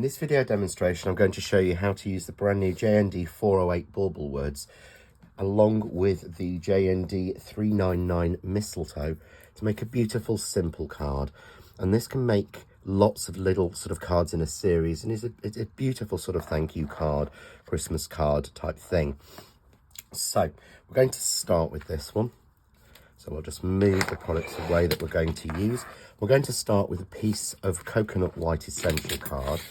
this video demonstration, I'm going to show you how to use the brand new JND408 Bauble words along with the JND309 mistletoe to make a beautiful, simple card. And this can make lots of little sort of cards in a series, and it's a beautiful sort of thank you card, Christmas card type thing. So we're going to start with this one. So we'll just move the products away that we're going to use. We're going to start with a piece of coconut white essential card,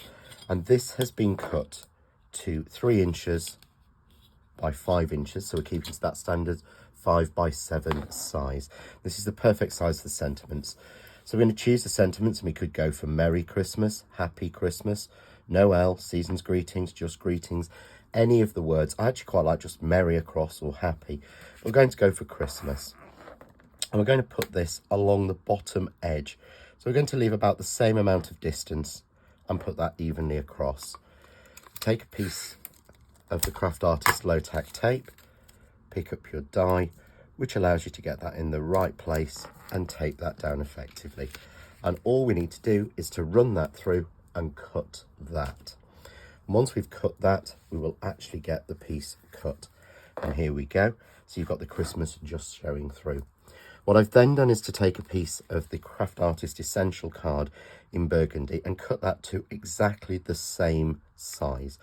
and this has been cut to 3 inches by 5 inches, so we're keeping to that standard 5 by 7 size. This is the perfect size for the sentiments. So we're going to choose the sentiments, and we could go for Merry Christmas, Happy Christmas, Noel, Season's Greetings, Just Greetings, any of the words. I actually quite like just Merry across or Happy. We're going to go for Christmas. And we're going to put this along the bottom edge. So we're going to leave about the same amount of distance and put that evenly across. Take a piece of the Craft Artist low tack tape, pick up your die, which allows you to get that in the right place, and tape that down effectively. And all we need to do is to run that through and cut that. And once we've cut that, we will actually get the piece cut. And here we go. So you've got the Christmas just showing through. What I've then done is to take a piece of the Craft Artist Essential card in burgundy and cut that to exactly the same size,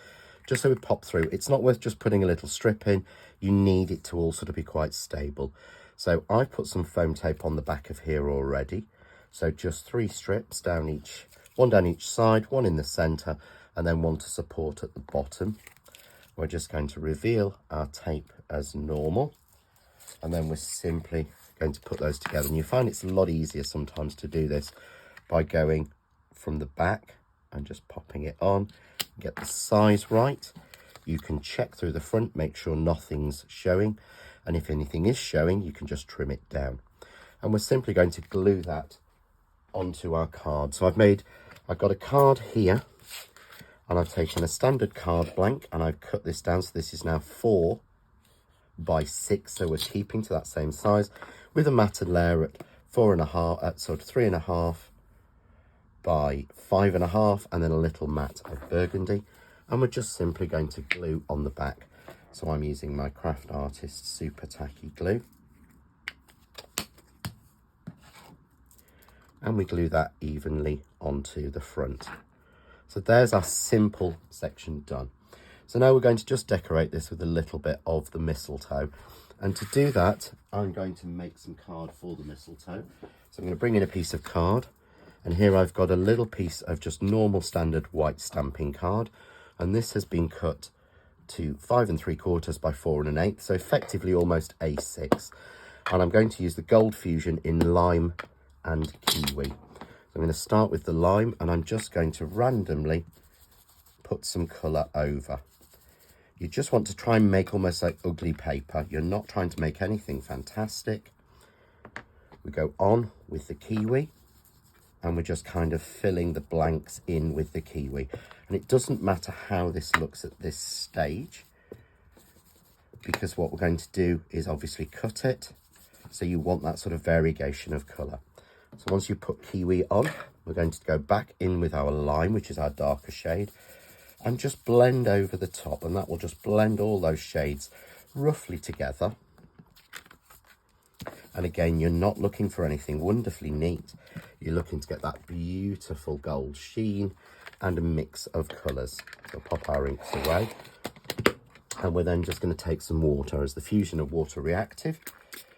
just so it pop through. It's not worth just putting a little strip in. You need it to all sort of be quite stable. So I've put some foam tape on the back of here already. So just 3 strips down each, one down each side, one in the center, and then one to support at the bottom. We're just going to reveal our tape as normal, and then we're simply going to put those together. And you find it's a lot easier sometimes to do this by going from the back and just popping it on, get the size right. You can check through the front, make sure nothing's showing, and if anything is showing, you can just trim it down. And we're simply going to glue that onto our card. So I've got a card here, and I've taken a standard card blank and I've cut this down, so this is now 4 by 6, so we're keeping to that same size, with a matted layer at 4.5 at sort of 3.5 by 5.5, and then a little mat of burgundy, and we're just simply going to glue on the back. So I'm using my Craft Artist super tacky glue, and we glue that evenly onto the front. So there's our simple section done. So now we're going to just decorate this with a little bit of the mistletoe. And to do that, I'm going to make some card for the mistletoe. So I'm going to bring in a piece of card. And here I've got a little piece of just normal standard white stamping card. And this has been cut to 5 3/4 by 4 1/8. So effectively almost A6. And I'm going to use the Gold Fusion in lime and kiwi. So I'm going to start with the lime, and I'm just going to randomly put some colour over. You just want to try and make almost like ugly paper. You're not trying to make anything fantastic. We go on with the kiwi, and we're just kind of filling the blanks in with the kiwi. And it doesn't matter how this looks at this stage, because what we're going to do is obviously cut it. So you want that sort of variegation of colour. So once you put kiwi on, we're going to go back in with our lime, which is our darker shade, and just blend over the top, and that will just blend all those shades roughly together. And again, you're not looking for anything wonderfully neat. You're looking to get that beautiful gold sheen and a mix of colours. So pop our inks away, and we're then just going to take some water. As the fusion of water reactive,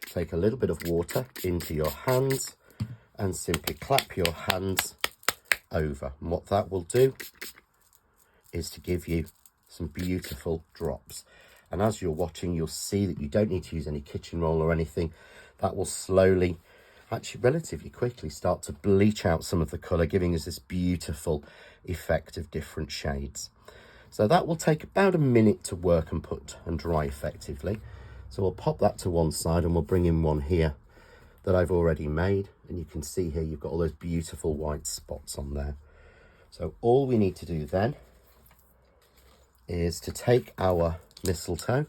take a little bit of water into your hands and simply clap your hands over. And what that will do is to give you some beautiful drops. And as you're watching, you'll see that you don't need to use any kitchen roll or anything. That will slowly, actually relatively quickly, start to bleach out some of the colour, giving us this beautiful effect of different shades. So that will take about a minute to work and put and dry effectively. So we'll pop that to one side, and we'll bring in one here that I've already made. And you can see here, you've got all those beautiful white spots on there. So all we need to do then is to take our mistletoe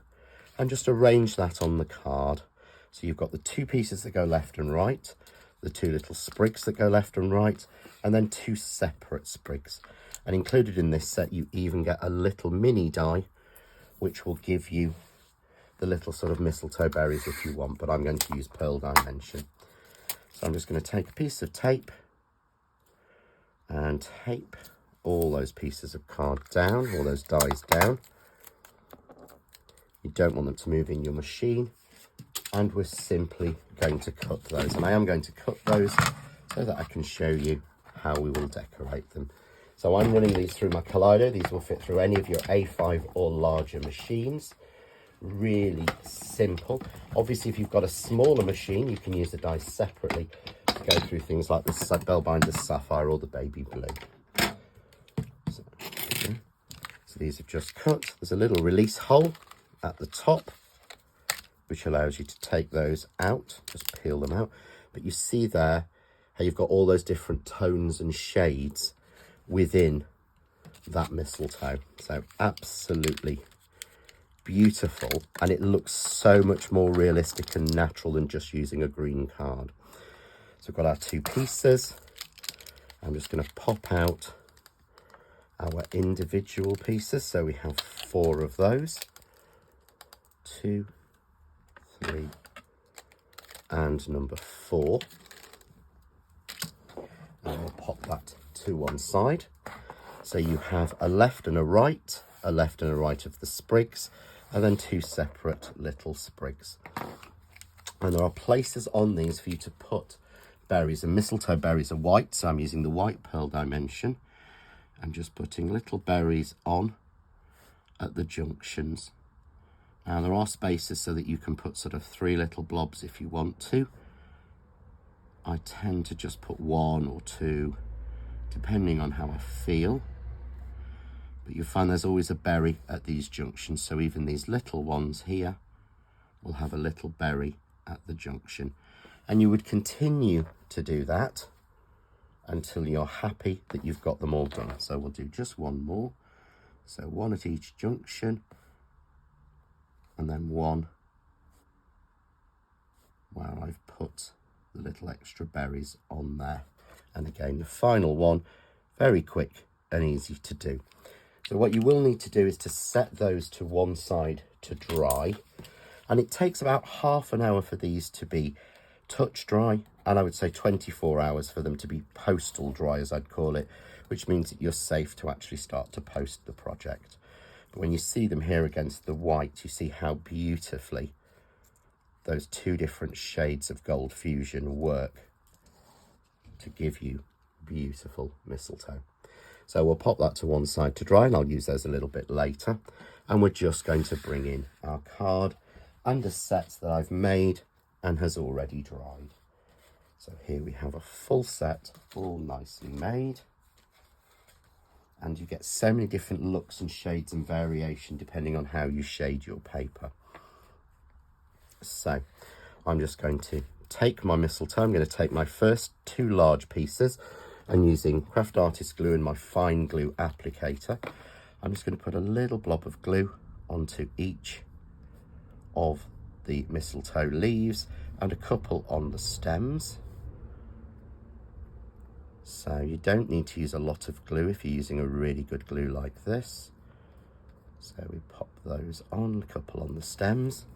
and just arrange that on the card. So you've got the 2 pieces that go left and right, the 2 little sprigs that go left and right, and then 2 separate sprigs. And included in this set, you even get a little mini die, which will give you the little sort of mistletoe berries if you want, but I'm going to use Pearl Dimension. So I'm just going to take a piece of tape and tape all those pieces of card down, all those dies down. You don't want them to move in your machine. And we're simply going to cut those. And I am going to cut those so that I can show you how we will decorate them. So I'm running these through my Kaleido. These will fit through any of your A5 or larger machines. Really simple. Obviously, if you've got a smaller machine, you can use the dies separately to go through things like the Bellbinder Sapphire or the Baby Blue. So these have just cut. There's a little release hole at the top, which allows you to take those out, just peel them out. But you see there how you've got all those different tones and shades within that mistletoe. So absolutely beautiful, and it looks so much more realistic and natural than just using a green card. So we've got our two pieces. I'm just going to pop out our individual pieces. So we have 4 of those. 2, 3, and number 4. And we'll pop that to one side. So you have a left and a right of the sprigs, and then 2 separate little sprigs. And there are places on these for you to put berries, and mistletoe berries are white, so I'm using the white Pearl Dimension. I'm just putting little berries on at the junctions. Now there are spaces so that you can put sort of 3 little blobs if you want to. I tend to just put 1 or 2, depending on how I feel. But you'll find there's always a berry at these junctions, so even these little ones here will have a little berry at the junction. And you would continue to do that until you're happy that you've got them all done. So we'll do just 1 more. So 1 at each junction, and then 1 where I've put the little extra berries on there. And again, the final one, very quick and easy to do. So what you will need to do is to set those to one side to dry. And it takes about half an hour for these to be touch dry, and I would say 24 hours for them to be postal dry, as I'd call it, which means that you're safe to actually start to post the project. But when you see them here against the white, you see how beautifully those 2 different shades of gold fusion work to give you beautiful mistletoe. So we'll pop that to one side to dry, and I'll use those a little bit later. And we're just going to bring in our card and a set that I've made and has already dried. So here we have a full set, all nicely made. And you get so many different looks and shades and variation depending on how you shade your paper. So I'm just going to take my mistletoe. I'm going to take my first 2 large pieces, and using Craft Artist glue and my fine glue applicator, I'm just going to put a little blob of glue onto each of the mistletoe leaves and a couple on the stems. So you don't need to use a lot of glue if you're using a really good glue like this. So we pop those on, a couple on the stems.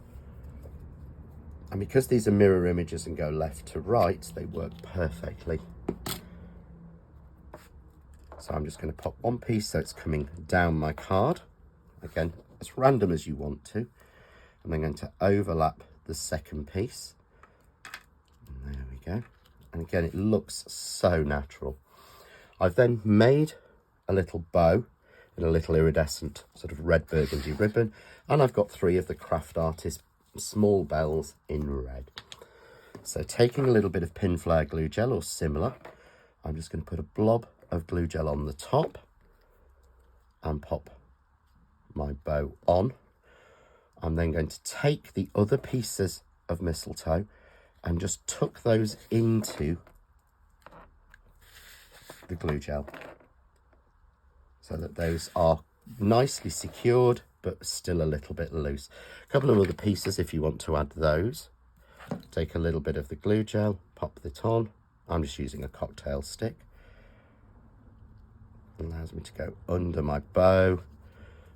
And because these are mirror images and go left to right, they work perfectly. So I'm just going to pop 1 piece so it's coming down my card. Again, as random as you want to. And I'm going to overlap the second piece. And there we go. And again, it looks so natural. I've then made a little bow in a little iridescent sort of red burgundy ribbon. And I've got 3 of the Craft Artist small bells in red. So taking a little bit of pin flare glue gel or similar, I'm just going to put a blob of glue gel on the top and pop my bow on. I'm then going to take the other pieces of mistletoe and just tuck those into the glue gel so that those are nicely secured but still a little bit loose. A couple of other pieces if you want to add those. Take a little bit of the glue gel, pop it on. I'm just using a cocktail stick. Allows me to go under my bow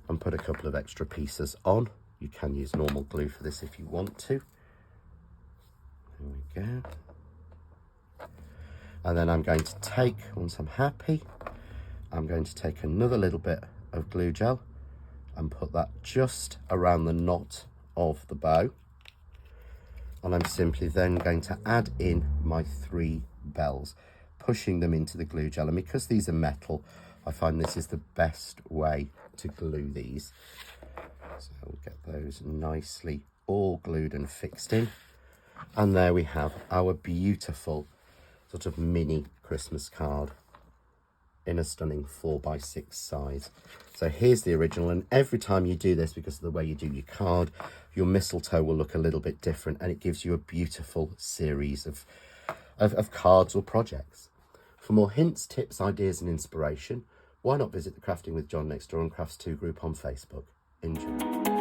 and put a couple of extra pieces on. You can use normal glue for this if you want to. There we go. And then I'm going to take, once I'm happy, I'm going to take another little bit of glue gel and put that just around the knot of the bow. And I'm simply then going to add in my 3 bells, pushing them into the glue gel. And because these are metal, I find this is the best way to glue these. So we'll get those nicely all glued and fixed in. And there we have our beautiful sort of mini Christmas card in a stunning 4x6 size. So here's the original, and every time you do this, because of the way you do your card, your mistletoe will look a little bit different, and it gives you a beautiful series of cards or projects. For more hints, tips, ideas and inspiration, why not visit the Crafting with John next door and Crafts 2 group on Facebook. Enjoy.